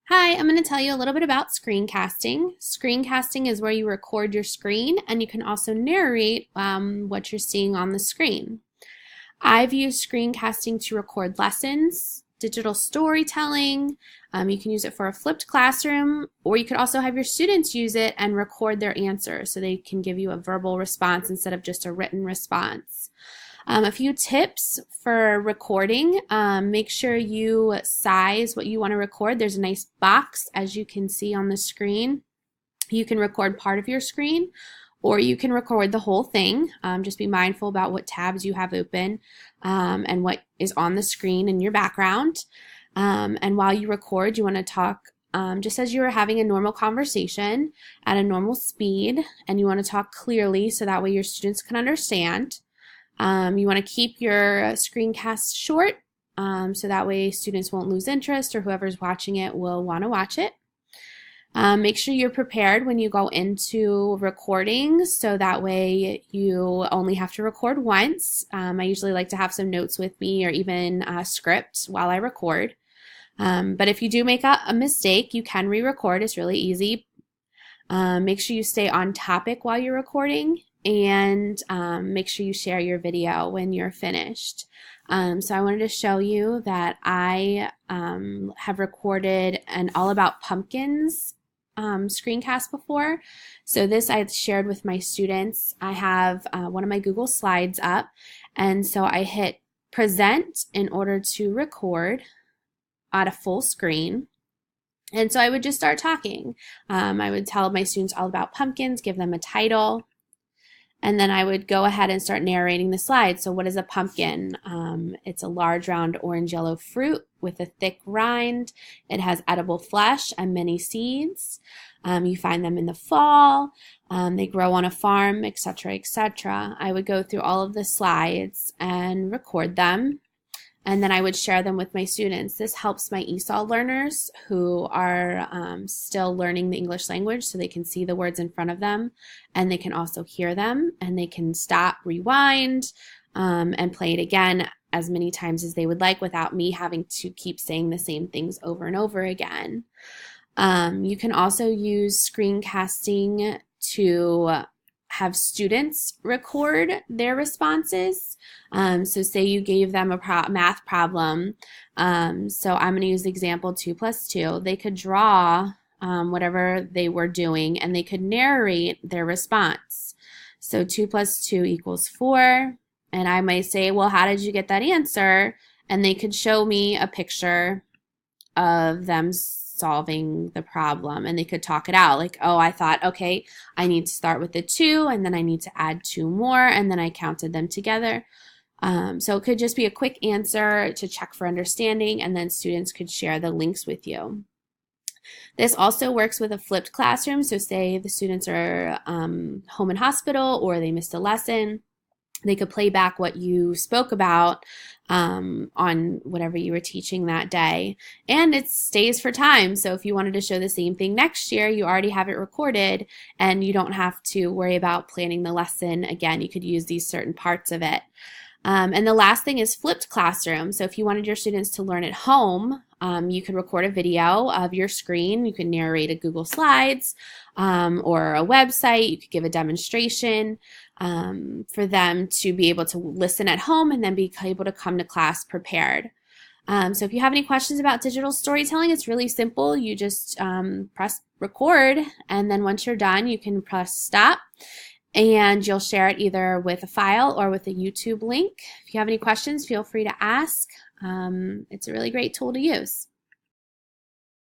Hi, I'm going to tell you a little bit about screencasting. Screencasting is where you record your screen and you can also narrate what you're seeing on the screen. I've used screencasting to record lessons, digital storytelling. You can use it for a flipped classroom, or you could also have your students use it and record their answers so they can give you a verbal response instead of just a written response. A few tips for recording. Make sure you size what you want to record. There's a nice box, as you can see on the screen. You can record part of your screen, or you can record the whole thing. Just be mindful about what tabs you have open and what is on the screen in your background. And while you record, you want to talk just as you are having a normal conversation at a normal speed, and you want to talk clearly so that way your students can understand. You want to keep your screencast short so that way students won't lose interest, or whoever's watching it will want to watch it. Make sure you're prepared when you go into recording so that way you only have to record once. I usually like to have some notes with me or even a script while I record. But if you do make a mistake, you can re-record. It's really easy. Make sure you stay on topic while you're recording, and make sure you share your video when you're finished. So I wanted to show you that I have recorded an All About Pumpkins screencast before. So this I shared with my students. I have one of my Google Slides up, and so I hit present in order to record at a full screen. And so I would just start talking. I would tell my students all about pumpkins, give them a title, and then I would go ahead and start narrating the slide. So what is a pumpkin? It's a large, round, orange-yellow fruit with a thick rind. It has edible flesh and many seeds. You find them in the fall. They grow on a farm, etc., etc. I would go through all of the slides and record them, and then I would share them with my students. This helps my ESOL learners who are still learning the English language, so they can see the words in front of them, and they can also hear them, and they can stop, rewind, and play it again as many times as they would like without me having to keep saying the same things over and over again. You can also use screencasting to have students record their responses. So say you gave them a math problem. So I'm going to use the example 2 plus 2. They could draw whatever they were doing, and they could narrate their response. So 2 plus 2 equals 4. And I might say, well, how did you get that answer? And they could show me a picture of them solving the problem, and they could talk it out like, oh, I thought, okay, I need to start with the 2, and then I need to add 2 more, and then I counted them together. So it could just be a quick answer to check for understanding, and then students could share the links with you. This also works with a flipped classroom. So say the students are home in hospital, or they missed a lesson. They could play back what you spoke about on whatever you were teaching that day. And it stays for time. So if you wanted to show the same thing next year, you already have it recorded, and you don't have to worry about planning the lesson again. You could use these certain parts of it. And the last thing is flipped classroom. So if you wanted your students to learn at home, you could record a video of your screen. You could narrate a Google Slides or a website. You could give a demonstration for them to be able to listen at home and then be able to come to class prepared. So if you have any questions about digital storytelling, it's really simple. You just press record, and then once you're done, you can press stop, and you'll share it either with a file or with a YouTube link. If you have any questions, feel free to ask. It's a really great tool to use.